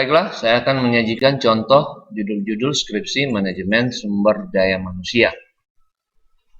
Baiklah, saya akan menyajikan contoh judul-judul skripsi manajemen sumber daya manusia.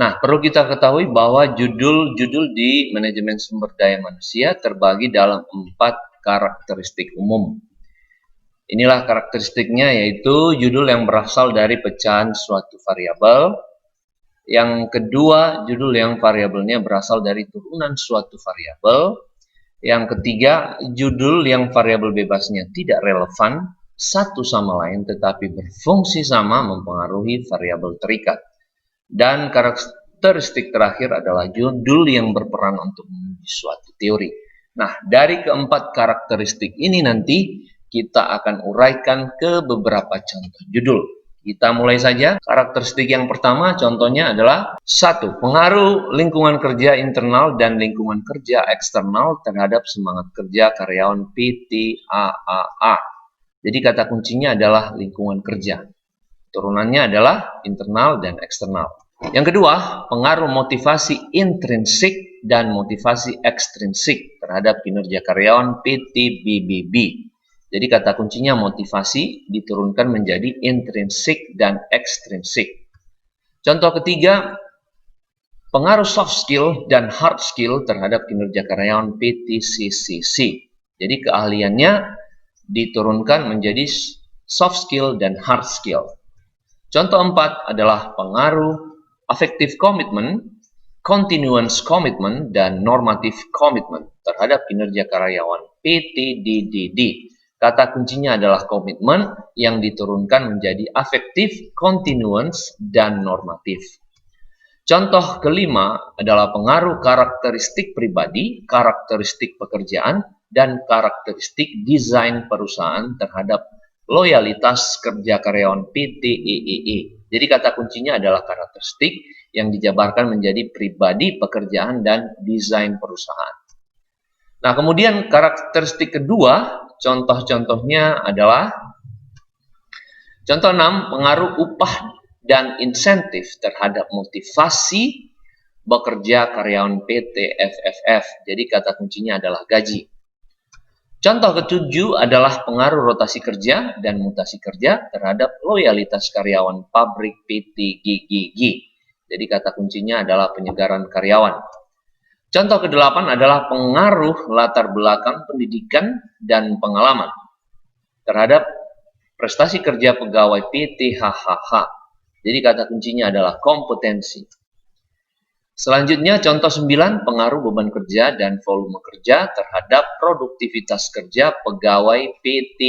Nah, perlu kita ketahui bahwa judul-judul di manajemen sumber daya manusia terbagi dalam 4 karakteristik umum. Inilah karakteristiknya, yaitu judul yang berasal dari pecahan suatu variabel. Yang kedua, judul yang variabelnya berasal dari turunan suatu variabel. Yang ketiga, judul yang variabel bebasnya tidak relevan satu sama lain tetapi berfungsi sama mempengaruhi variabel terikat. Dan karakteristik terakhir adalah judul yang berperan untuk menguji suatu teori. Nah, dari keempat karakteristik ini nanti kita akan uraikan ke beberapa contoh judul. Kita mulai saja. Karakteristik yang pertama contohnya adalah 1. Pengaruh lingkungan kerja internal dan lingkungan kerja eksternal terhadap semangat kerja karyawan PT AAA. Jadi kata kuncinya adalah lingkungan kerja. Turunannya adalah internal dan eksternal. Yang kedua, pengaruh motivasi intrinsik dan motivasi ekstrinsik terhadap kinerja karyawan PT BBB. Jadi kata kuncinya motivasi diturunkan menjadi intrinsik dan ekstrinsik. Contoh ketiga, pengaruh soft skill dan hard skill terhadap kinerja karyawan PT CCC. Jadi keahliannya diturunkan menjadi soft skill dan hard skill. Contoh 4 adalah pengaruh affective commitment, continuance commitment, dan normative commitment terhadap kinerja karyawan PT DDD. Kata kuncinya adalah komitmen yang diturunkan menjadi afektif, continuance, dan normatif. Contoh kelima adalah pengaruh karakteristik pribadi, karakteristik pekerjaan, dan karakteristik desain perusahaan terhadap loyalitas kerja karyawan PT EEE. Jadi kata kuncinya adalah karakteristik yang dijabarkan menjadi pribadi, pekerjaan, dan desain perusahaan. Nah, kemudian karakteristik kedua, contoh-contohnya adalah contoh 6, pengaruh upah dan insentif terhadap motivasi bekerja karyawan PT FFF. Jadi kata kuncinya adalah gaji. Contoh ketujuh adalah pengaruh rotasi kerja dan mutasi kerja terhadap loyalitas karyawan pabrik PT GGG. Jadi kata kuncinya adalah penyegaran karyawan. Contoh ke-8 adalah pengaruh latar belakang pendidikan dan pengalaman terhadap prestasi kerja pegawai PT HHH. Jadi kata kuncinya adalah kompetensi. Selanjutnya contoh 9, pengaruh beban kerja dan volume kerja terhadap produktivitas kerja pegawai PT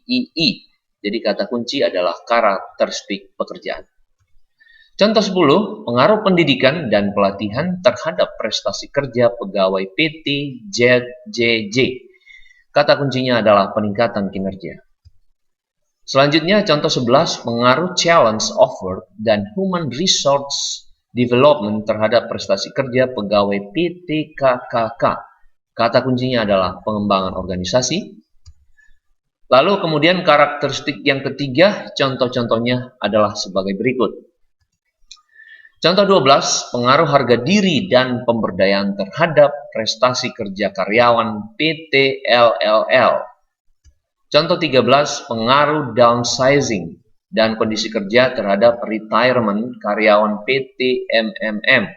III. Jadi kata kunci adalah karakteristik pekerjaan. Contoh 10, pengaruh pendidikan dan pelatihan terhadap prestasi kerja pegawai PT JJJ. Kata kuncinya adalah peningkatan kinerja. Selanjutnya contoh 11, pengaruh challenge of work dan human resource development terhadap prestasi kerja pegawai PT KKK. Kata kuncinya adalah pengembangan organisasi. Lalu kemudian karakteristik yang ketiga, contoh-contohnya adalah sebagai berikut. Contoh 12, pengaruh harga diri dan pemberdayaan terhadap prestasi kerja karyawan PT LLL. Contoh 13, pengaruh downsizing dan kondisi kerja terhadap retirement karyawan PT MMM.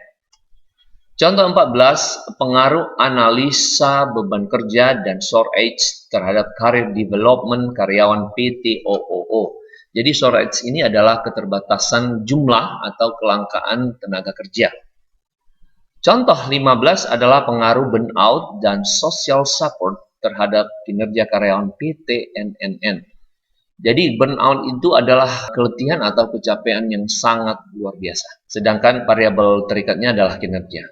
Contoh 14, pengaruh analisa beban kerja dan shortage terhadap career development karyawan PT OOO. Jadi shortage ini adalah keterbatasan jumlah atau kelangkaan tenaga kerja. Contoh 15 adalah pengaruh burnout dan social support terhadap kinerja karyawan PT NNN. Jadi burnout itu adalah keletihan atau kecapean yang sangat luar biasa. Sedangkan variabel terikatnya adalah kinerja.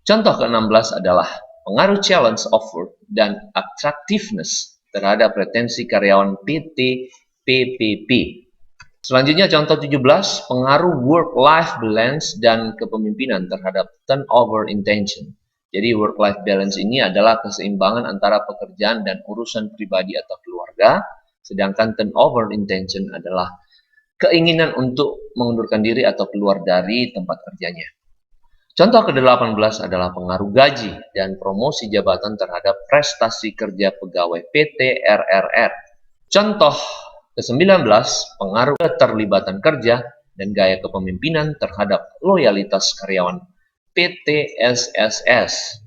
Contoh ke-16 adalah pengaruh challenge of work dan attractiveness terhadap retensi karyawan PT PPP. Selanjutnya contoh 17, pengaruh work-life balance dan kepemimpinan terhadap turnover intention. Jadi work-life balance ini adalah keseimbangan antara pekerjaan dan urusan pribadi atau keluarga, sedangkan turnover intention adalah keinginan untuk mengundurkan diri atau keluar dari tempat kerjanya. Contoh ke-18 adalah pengaruh gaji dan promosi jabatan terhadap prestasi kerja pegawai PT RRR. Contoh ke-19, pengaruh keterlibatan kerja dan gaya kepemimpinan terhadap loyalitas karyawan PT SSS.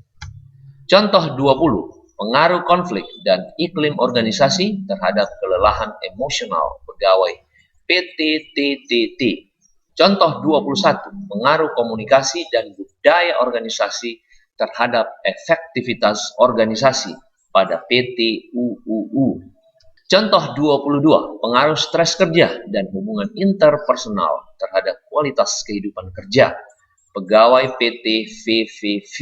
Contoh 20, pengaruh konflik dan iklim organisasi terhadap kelelahan emosional pegawai PT TTT. Contoh 21, pengaruh komunikasi dan budaya organisasi terhadap efektivitas organisasi pada PT UUU. Contoh 22, pengaruh stres kerja dan hubungan interpersonal terhadap kualitas kehidupan kerja pegawai PT VVV.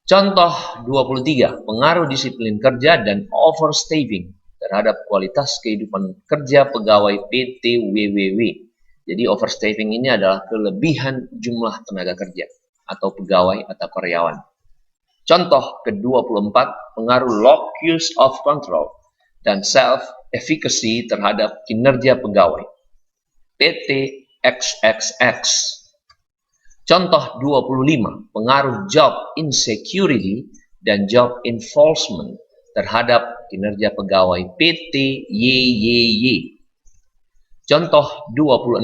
Contoh 23, pengaruh disiplin kerja dan overstaffing terhadap kualitas kehidupan kerja pegawai PT WWW. Jadi overstaffing ini adalah kelebihan jumlah tenaga kerja atau pegawai atau karyawan. Contoh ke-24, pengaruh locus of control dan self-efficacy terhadap kinerja pegawai PT XXX. Contoh 25, pengaruh job insecurity dan job involvement terhadap kinerja pegawai PT YYY. Contoh 26,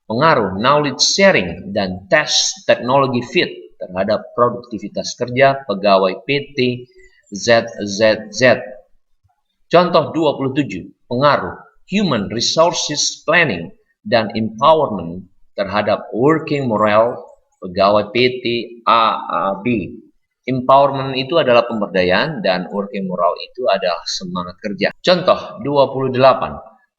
pengaruh knowledge sharing dan test technology fit terhadap produktivitas kerja pegawai PT ZZZ. Contoh 27, pengaruh human resources planning dan empowerment terhadap working morale pegawai PT AAB. Empowerment itu adalah pemberdayaan dan working morale itu adalah semangat kerja. Contoh 28,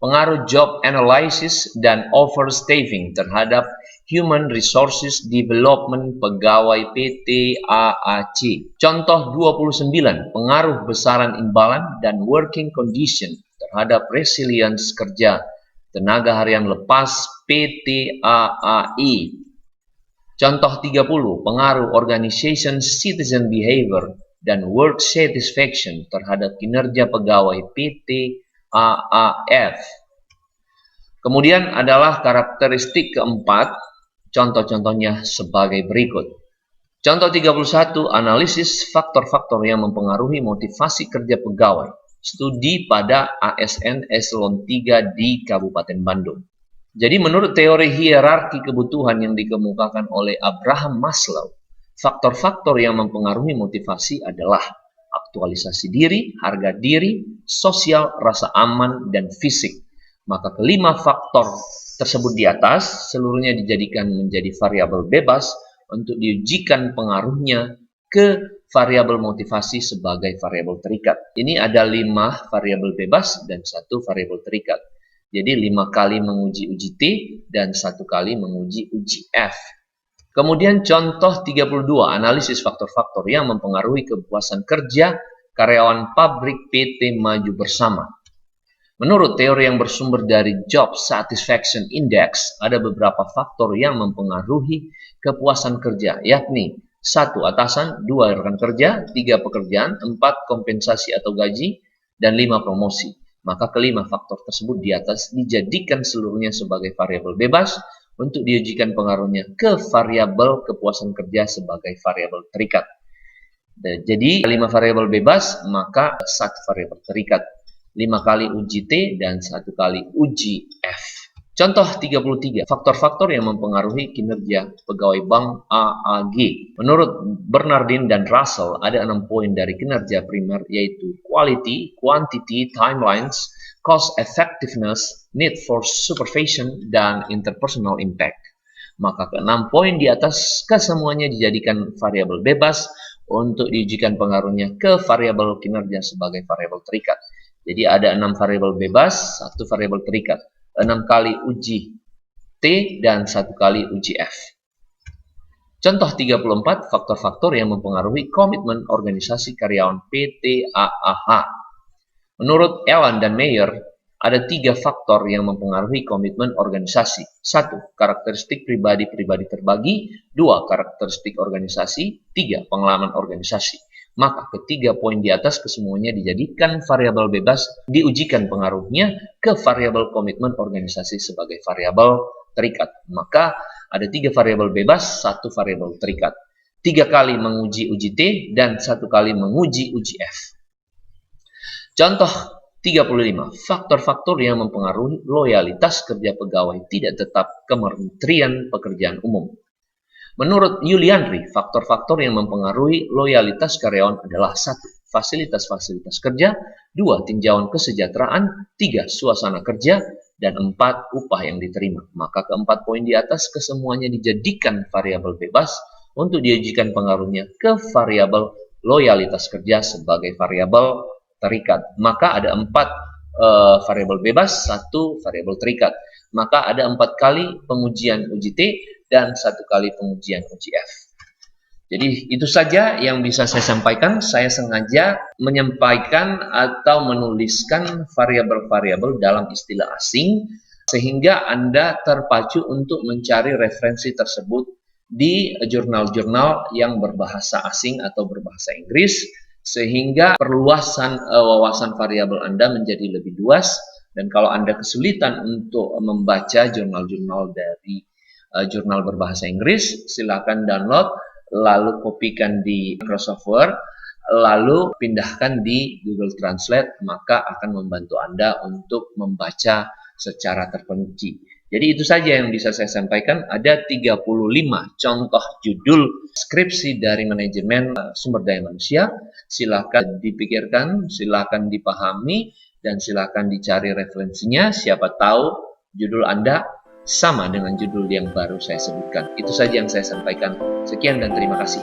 pengaruh job analysis dan overstaffing terhadap human resources development pegawai PT AAC. Contoh 29, pengaruh besaran imbalan dan working condition terhadap resilience kerja tenaga harian lepas PT AAI. Contoh 30, pengaruh organization citizen behavior dan work satisfaction terhadap kinerja pegawai PT AAF. Kemudian adalah karakteristik keempat, contoh-contohnya sebagai berikut. Contoh 31, analisis faktor-faktor yang mempengaruhi motivasi kerja pegawai. Studi pada ASN Eselon 3 di Kabupaten Bandung. Jadi menurut teori hierarki kebutuhan yang dikemukakan oleh Abraham Maslow, faktor-faktor yang mempengaruhi motivasi adalah aktualisasi diri, harga diri, sosial, rasa aman, dan fisik. Maka kelima faktor tersebut di atas seluruhnya dijadikan menjadi variabel bebas untuk diujikan pengaruhnya ke variabel motivasi sebagai variabel terikat. Ini ada 5 variabel bebas dan 1 variabel terikat. Jadi 5 kali menguji uji T dan 1 kali menguji uji F. Kemudian contoh 32, analisis faktor-faktor yang mempengaruhi kepuasan kerja karyawan pabrik PT Maju Bersama. Menurut teori yang bersumber dari Job Satisfaction Index, ada beberapa faktor yang mempengaruhi kepuasan kerja, yakni 1. Atasan, 2. rekan kerja, 3. pekerjaan, 4. kompensasi atau gaji, dan 5. promosi. Maka kelima faktor tersebut di atas dijadikan seluruhnya sebagai variabel bebas untuk diujikan pengaruhnya ke variabel kepuasan kerja sebagai variabel terikat. Jadi 5 variabel bebas, maka 1 variabel terikat. 5 kali uji T dan 1 kali uji F. Contoh 33, faktor-faktor yang mempengaruhi kinerja pegawai bank AAG. Menurut Bernardin dan Russell, ada 6 poin dari kinerja primer, yaitu quality, quantity, timelines, cost effectiveness, need for supervision, dan interpersonal impact. Maka ke-6 poin di atas kesemuanya dijadikan variabel bebas untuk diujikan pengaruhnya ke variabel kinerja sebagai variabel terikat. Jadi ada 6 variabel bebas, 1 variabel terikat, 6 kali uji T dan 1 kali uji F. Contoh 34, faktor-faktor yang mempengaruhi komitmen organisasi karyawan PT AAH. Menurut Allen dan Mayer, ada 3 faktor yang mempengaruhi komitmen organisasi. 1. Karakteristik pribadi-pribadi terbagi. 2. Karakteristik organisasi. 3. Pengalaman organisasi. Maka ketiga poin di atas kesemuanya dijadikan variabel bebas, diujikan pengaruhnya ke variabel komitmen organisasi sebagai variabel terikat. Maka ada 3 variabel bebas, 1 variabel terikat. 3 kali menguji uji T dan 1 kali menguji uji F. Contoh 35. Faktor-faktor yang mempengaruhi loyalitas kerja pegawai tidak tetap Kementerian Pekerjaan Umum. Menurut Yuliandri, faktor-faktor yang mempengaruhi loyalitas karyawan adalah 1. Fasilitas-fasilitas kerja, 2. Tinjauan kesejahteraan, 3. Suasana kerja, dan 4. Upah yang diterima. Maka keempat poin di atas kesemuanya dijadikan variabel bebas untuk diujikan pengaruhnya ke variabel loyalitas kerja sebagai variabel terikat. Maka ada 4 variabel bebas, 1 variabel terikat. Maka ada 4 kali pengujian uji T dan 1 kali pengujian uji F. Jadi itu saja yang bisa saya sampaikan. Saya sengaja menyampaikan atau menuliskan variabel-variabel dalam istilah asing sehingga Anda terpacu untuk mencari referensi tersebut di jurnal-jurnal yang berbahasa asing atau berbahasa Inggris, sehingga perluasan wawasan variabel Anda menjadi lebih luas. Dan kalau Anda kesulitan untuk membaca jurnal-jurnal dari jurnal berbahasa Inggris, silakan download, lalu kopikan di Microsoft Word, lalu pindahkan di Google Translate, maka akan membantu Anda untuk membaca secara terperinci. Jadi itu saja yang bisa saya sampaikan. Ada 35 contoh judul skripsi dari manajemen sumber daya manusia. Silakan dipikirkan, silakan dipahami, dan silakan dicari referensinya. Siapa tahu judul Anda sama dengan judul yang baru saya sebutkan. Itu saja yang saya sampaikan. Sekian dan terima kasih.